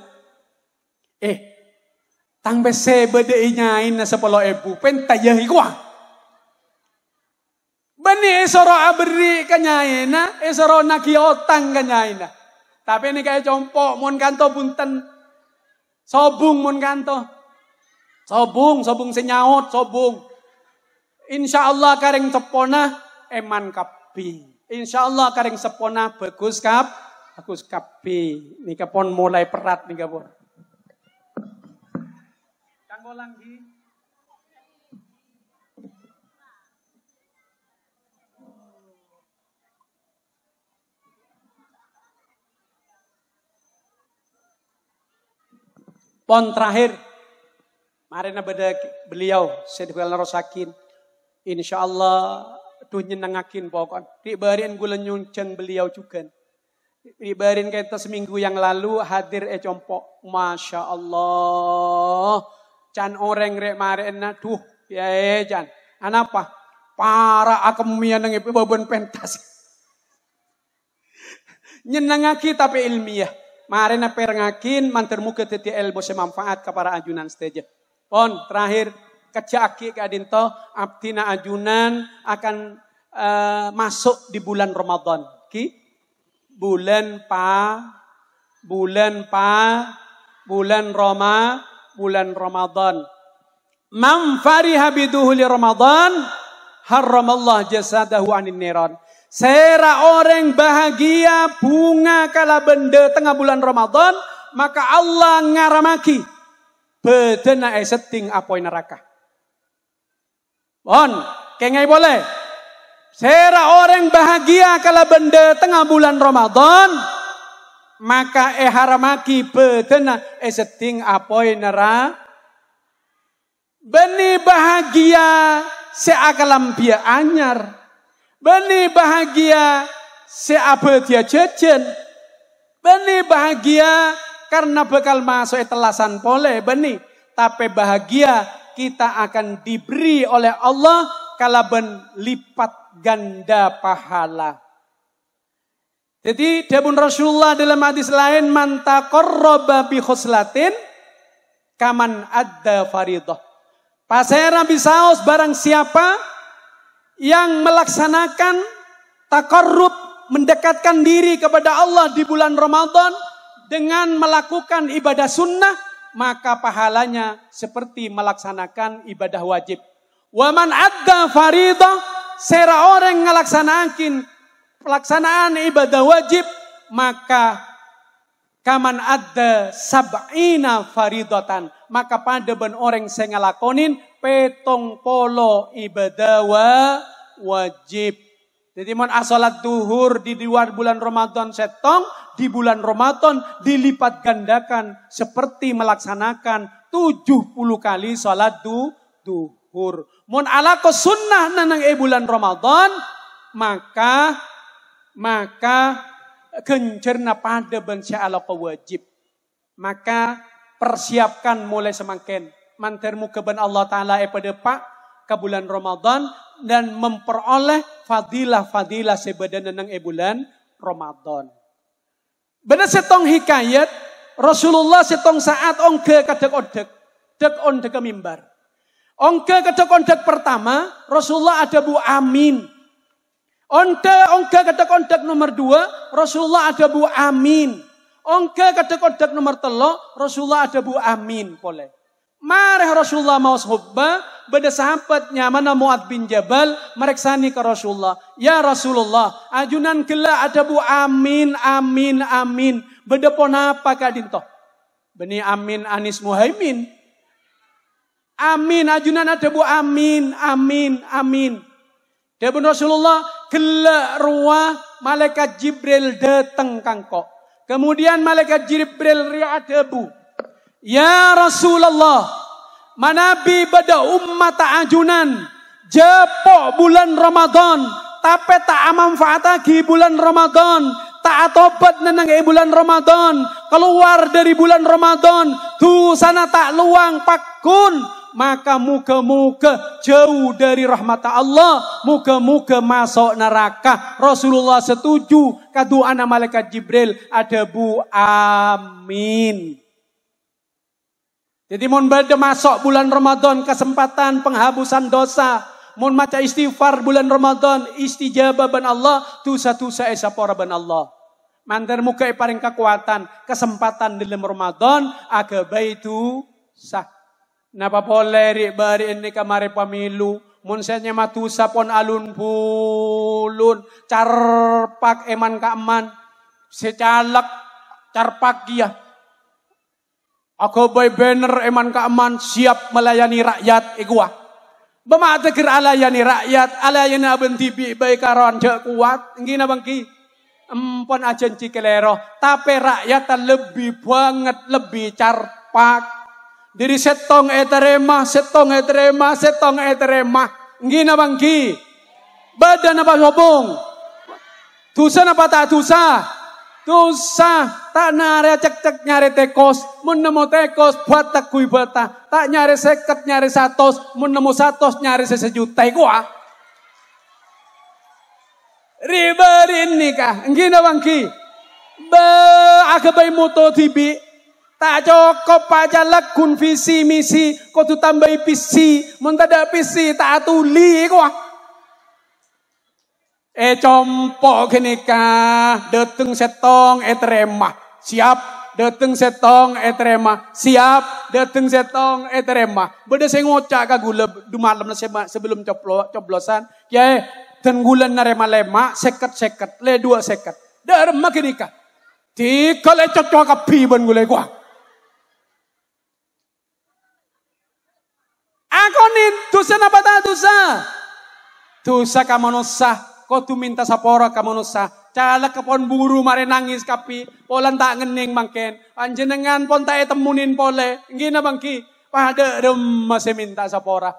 Tang bese bede nyain na 10.000. Pentayah ikwa. Bani esoro aberi kanyaina, esoro nakiotang kanyaina. Tapi ini kayak compok, mun kanto punten. Sobung mun kanto. Sobung senyaut, sobung. Insya Allah kareng sepona eman kapi. Insya Allah kareng sepona bagus kapi. Nika pon mulai perat nika pon. Kanggo lagi. Pon terakhir, marina beda beliau, Syedhul Rosakin, insya Allah tuh nyenengakin pokok. Dibarin gula nyuncen beliau juga. Dibarin kita seminggu yang lalu hadir compok, masya Allah, can orang rek marina tuh ya can, anapa? Para akemian yang beban pentas, nyenengaki tapi ilmiah. Mari na perengakin mantermu ke TTL bose manfaat kepada ajunan stage. Pon terakhir kejaki kadinto abdina ajunan akan masuk di bulan Ramadan. Bulan Ramadan. Man fariha biduhuli Ramadan haramallah jasadahu anin niran. Sera orang bahagia bunga kala benda tengah bulan Ramadan, maka Allah ngaramaki bedena setting apoi neraka. Bon, kengai boleh. Sera orang bahagia kala benda tengah bulan Ramadan, maka haramaki bedena setting apoi neraka. Beni bahagia seakalam pia anyar. Beni bahagia seabe dia jajan. Beni bahagia karena bakal masuk telasan pole. Beni. Tapi bahagia kita akan diberi oleh Allah kalaben lipat ganda pahala. Jadi Dabun Rasulullah dalam hadis lain man taqarraba bi khoslatin kaman adda faridah. Pasera bisaos barang siapa yang melaksanakan taqarrub, mendekatkan diri kepada Allah di bulan Ramadan dengan melakukan ibadah sunnah, maka pahalanya seperti melaksanakan ibadah wajib. Wa man adda faridah, sera orang ngelaksanakin pelaksanaan ibadah wajib, maka kaman adda sab'ina faridatan, maka pada ben orang saya ngelakonin petong polo ibadah wajib. Jadi mon asalat duhur di luar bulan Ramadan setong, di bulan Ramadan dilipat gandakan seperti melaksanakan 70 kali salat duhur. Mon alako sunnah nanang bulan Ramadan, maka gencerna pada ben alako wajib. Maka persiapkan mulai semakin mantermu keban Allah Ta'ala pada pak ke bulan Ramadan dan memperoleh fadilah-fadilah sebadan nang bulan Ramadan. Benar setong hikayat Rasulullah setong saat ongke kadek-odek ke mimbar. Ongke kadek-odek pertama Rasulullah ada Bu Amin. Ongke kadek-odek nomor 2 Rasulullah ada Bu Amin. Ongke kadek-odek nomor 3 Rasulullah ada Bu Amin boleh. Mari Rasulullah mau khutbah, beda sahabatnya mana Mu'ad bin Jabal mereksani ke Rasulullah. Ya Rasulullah, ajunan kela ada Bu Amin. Beda pon apa kadinto? Beni Amin Anis Muhaimin. Amin ajunan ada Bu Amin. Dabun Rasulullah kela ruah malaikat Jibril datang kangko. Kemudian malaikat Jibril ada Bu. Ya Rasulullah, manabi pada umat ajunan jepok bulan Ramadan, tapi tak manfaat lagi bulan Ramadan, tak tobat nenang bulan Ramadan, keluar dari bulan Ramadan, tu sana tak luang pakun, maka muka-muka jauh dari rahmat Allah, muka-muka masuk neraka. Rasulullah setuju, kadu anak malaikat Jibril ada Bu Amin. Jadi mon bade masuk bulan Ramadan kesempatan penghapusan dosa. Mon maca istighfar bulan Ramadan istijabah ban Allah tusa-tusa esapora ban Allah. Mantar muka paling kekuatan kesempatan dalam Ramadan aga baitu sah. Napa boleh ri bari ini kamari pamilu. Mon senya matusa pon alun pulun carpak eman ka eman secalak carpak dia. Aku boy banner eman keaman siap melayani rakyat igwa. Bama teger alayani rakyat, alayani aben tibi baik karon cek kuat. Ngina bangki. Empon ajen cikelero. Tapi rakyat lebih banget, lebih carpak. Diri setong eterema. Ngina bangki. Badan apa sobong? Tusa apa tak tusa? Tusa tak nyari cek nyari tekos, mun nemu tekos buat tak kui bata, tak nyari seket nyari 100, mun nemu 100 nyari sejuta gua. Riberin nikah, ngina bangki, agabai moto tibi, Tak cukup aja lekun visi misi, kau tu tambahi visi, mun tak ada visi tak tuli kau. Compok kenika, dateng setong terema, siap, dateng setong terema, siap, dateng setong terema. Beda saya ngocak ka gula du malam sebelum coblosan, ya tenggulan narema lema, seket le 2 seket. Derma kenika. Tiga le cocok kapi ban gule gua. Aku nih dosa apa tak dosa? Dosa kamu nosah, kau tu minta sapora kamu nosah. Cala kepon buru mare nangis kapi, polan tak ngening mangken. Panjenengan pon tak temunin pole, gina bangki. Pada masih minta sapora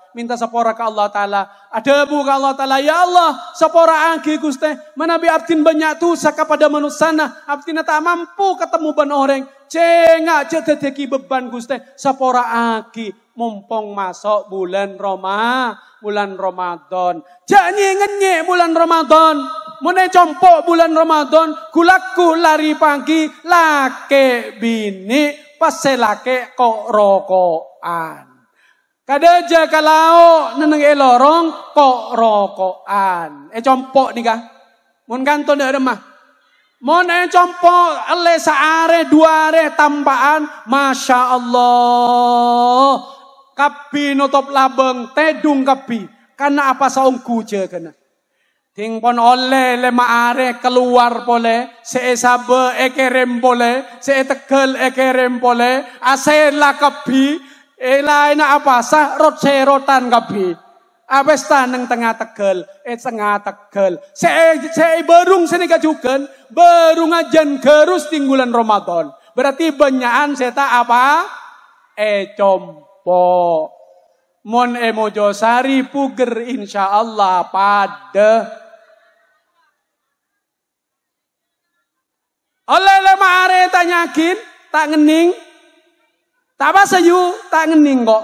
ke Allah Taala. Ada bu ke Allah Taala, ya Allah, sapora agi Gusti. Menabi abdin banyak dosa kepada manusia. Abdin tak mampu ketemu ban orang. Cengak cedeki beban Gusti. Sapora agi mumpung masuk bulan Ramadan. Jangan ngenyek bulan Ramadan. Mune compok bulan Ramadan, kulaku lari pagi, lake bini, pas lake kok rokokan. Kadaja kalau neneng elorong kok rokokan. Compok nih kah? Mun kanton dak remah. Mun compok ele saare 2 are tambaan, masya Allah. Kapi nutup labeng, tedung kapi. Karena apa saungku je kena. Ting pon oleh 5 are keluar pole, seesabe ekerem pole, seetegel ekerem pole, asela kapi, lain apa sah rot serotan kapi. Abesta neng tengah tegel, tengah tegel. Se berung sini kajukan, berung ajan gerus tinggulan Ramadan. Berarti banyakan seta apa? Compo. Mon Mojosari puger insyaallah pada. Oleh 5 are tanyakin, tak ngening. Tak apa sayu, tak ngening kok.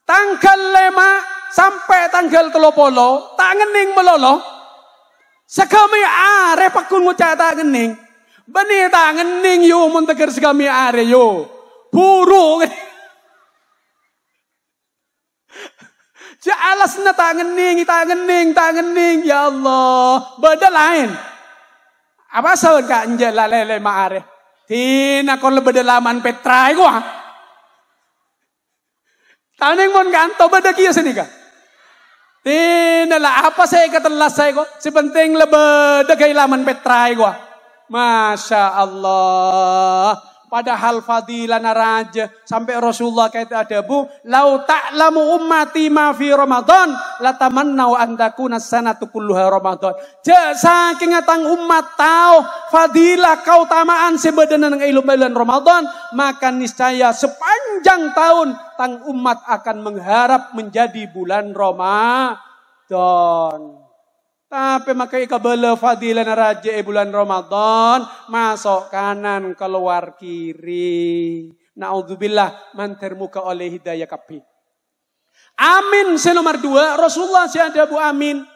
Tanggal 5 sampai tanggal 30, tak ngening melolo. Sekami are pakun ngucap tak ngening. Beni tak ngening yo mun teger sekami are yo. Buru. Alasna tak ngening, ya Allah. Beda lain. Apa sahaja kak njela lele maare. Tina kon lebeda laman petrai gua. Taneng mon kanto beda kia sini kak. Tina lah apa saya ketelas saya kok. Sepenting lebeda kaya laman petrai gua. Masya Allah. Padahal fadilah naraja sampai Rasulullah kata ada bu, lau ta'lamu ummati ma fi Ramadan, latamannau an takuna sanatu kulluha Ramadan. Saking ngatang umat tahu fadilah kautamaan sebenarnya ng ilmu Ramadan, maka niscaya sepanjang tahun tang umat akan mengharap menjadi bulan Ramadan. Tapi maka ikabala fadilah naraja bulan Ramadan, masuk kanan keluar kiri. Naudzubillah man termuka oleh hidayah kapi. Amin senomor 2 Rasulullah siada bu amin.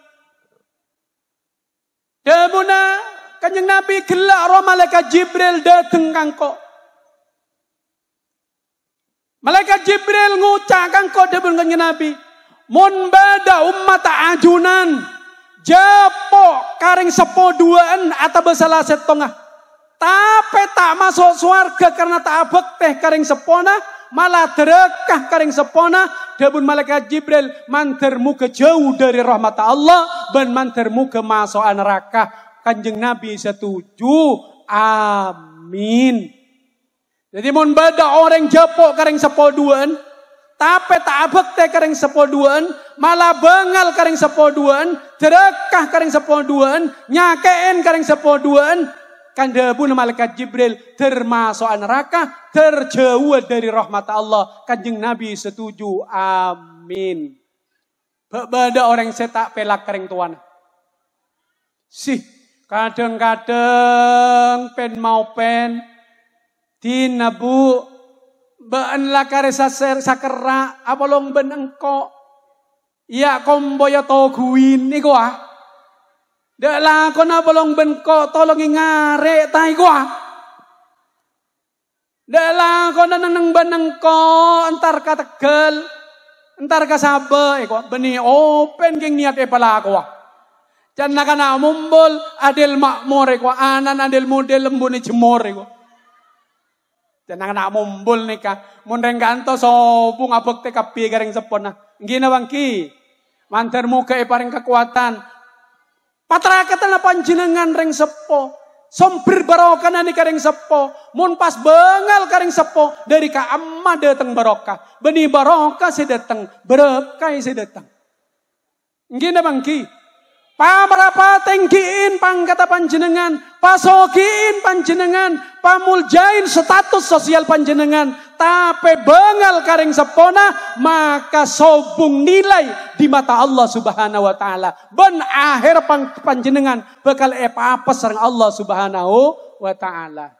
Debuna kanjeng Nabi gelak roh malaikat Jibril dateng kangko. Malaikat Jibril ngucak kangko debun kanjeng Nabi. Mun bada ummat ajunan. Japo karing 10-2an atau besalah setengah. Tapi tak masuk surga karena tak abek teh karing 10, malah derekah karing 10. Dabun malaikat Jibril mantermu ke jauh dari rahmat Allah dan mantermu ke masuk neraka. Kanjeng Nabi setuju. Amin. Jadi mun bada orang japo karing 10-2an. Tapi tak abek teh karing 10-2an, malah bengal karing 10-2an, derekah karing 10-2an, nyakein karing 10-2an, kan debun malaikat Jibril termasuk neraka, terjauh dari rahmat Allah. Kanjeng Nabi setuju. Amin. Beda orang setak pelak karing tuan. Sih, kadang-kadang pen mau pen dinabu baan lakare sakera apalong benengko ya komboya toguin iku ah dak lakon apalong benko tolong ngare tai ku ah Dalam kau nang beneng ko entar ka Tegal, entar ka Sabah, eko beni open geng niat pala ko. Jangan kana mumbul adil makmur eko anan adil model lembune jemor eko. Jangan kana mumbul nika mun rengganto sobung abek TKP gareng sepona. Ngina bangki. Mantar muka paring kekuatan. Patrakatan panjenengan reng sepo. Sompir barokah nani kareng sepo. Mun pas bengal kareng sepo. Dari ka amma datang barokah. Beni barokah saya datang. Berkah saya datang. Ngina bangki. Paberapa tengkiin pangkata panjenengan. Pasokiin panjenengan. Pamuljain status sosial panjenengan. Tapi bengal kareng sepona. Maka sobung nilai di mata Allah subhanahu wa ta'ala. Ben akhir panjenengan. Bakal apa sareng Allah subhanahu wa ta'ala.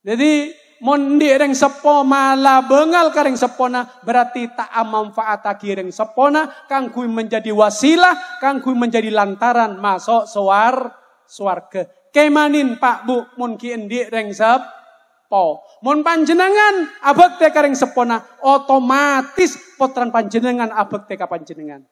Jadi. Mondi reng sepo malah bengal kareng sepona berarti tak manfaat reng sepona kangkui menjadi wasilah kangkui menjadi lantaran masuk swarga. Kemanin Pak Bu mun ki endi reng sepo. Mun panjenengan abekte kareng sepona otomatis potran panjenengan abekte ka panjenengan.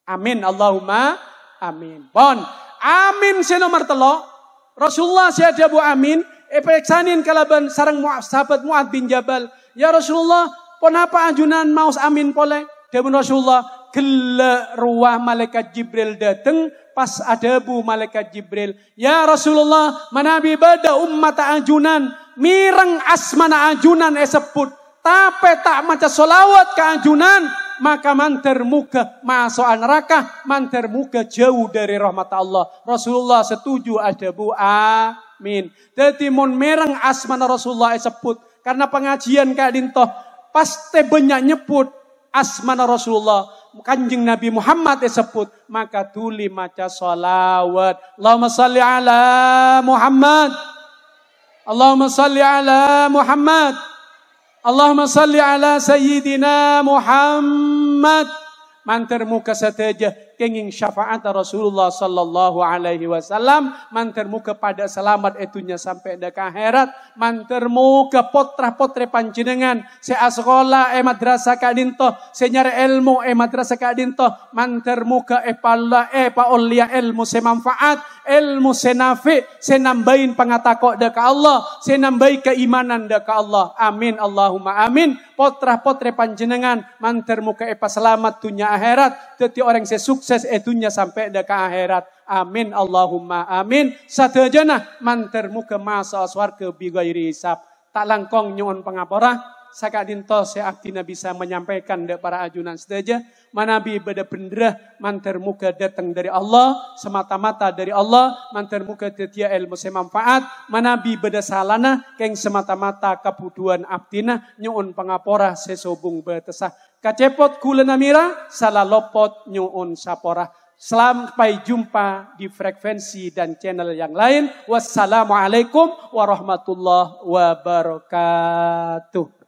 Amin Allahumma amin. Bon, amin senomor 3. Rasulullah siadabu amin. Epeksanin kalaban sarang sahabat Mu'ad bin Jabal. Ya Rasulullah, kenapa ajunan maus amin pole? Dawuh Rasulullah, gela ruah malaikat Jibril dateng pas adabu malaikat Jibril. Ya Rasulullah, manabi bada ummat ajunan, mireng asmana ajunan sebut. Tapi tak maca solawat ke ajunan, maka manter muka masuk neraka, manter muka jauh dari rahmat Allah. Rasulullah setuju adabu amin. Jadi mon mereng asmana Rasulullah sebut karena pengajian Kak Dintoh pasti banyak nyebut asmana Rasulullah. Kanjeng Nabi Muhammad sebut maka tuli maca salawat. Allahumma salli ala Muhammad. Allahumma salli ala Muhammad. Allahumma salli ala Sayyidina Muhammad. Mantar muka sateja kenging syafaat Rasulullah sallallahu alaihi wasallam. Mantar muka pada selamat etunya sampai ke akhirat. Mantar muka potrah-potre panjenengan. Se sekolah madrasah Kak Dintoh. Se nyari ilmu madrasah Kak Dintoh. Mantar muka pala paolia ilmu se manfaat. Ilmu se nafi. Se nambahin pangatako deka Allah. Se nambahin keimanan deka Allah. Amin Allahumma amin. Potrah-potre panjenengan. Mantar muka selamat dunia akhirat. Teti orang se sukses etunya sampai ke akhirat. Amin Allahumma amin. Sadajana mantar muka masa swarga bighairi hisab. Tak langkong nyuwun pangapora. Saka dinto seaktina bisa menyampaikan de para ajunan sedaja. Manabi beda benderah mantar muka datang dari Allah. Semata-mata dari Allah. Mantar muka tetia ilmu semanfaat. Manabi beda salana. Keng semata-mata kebuduan abdina. Nyuwun pangapora sesobung betesah. Kacepot kula namira, salah lopot nyuun sapora. Sampai jumpa di frekuensi dan channel yang lain. Wassalamualaikum warahmatullahi wabarakatuh.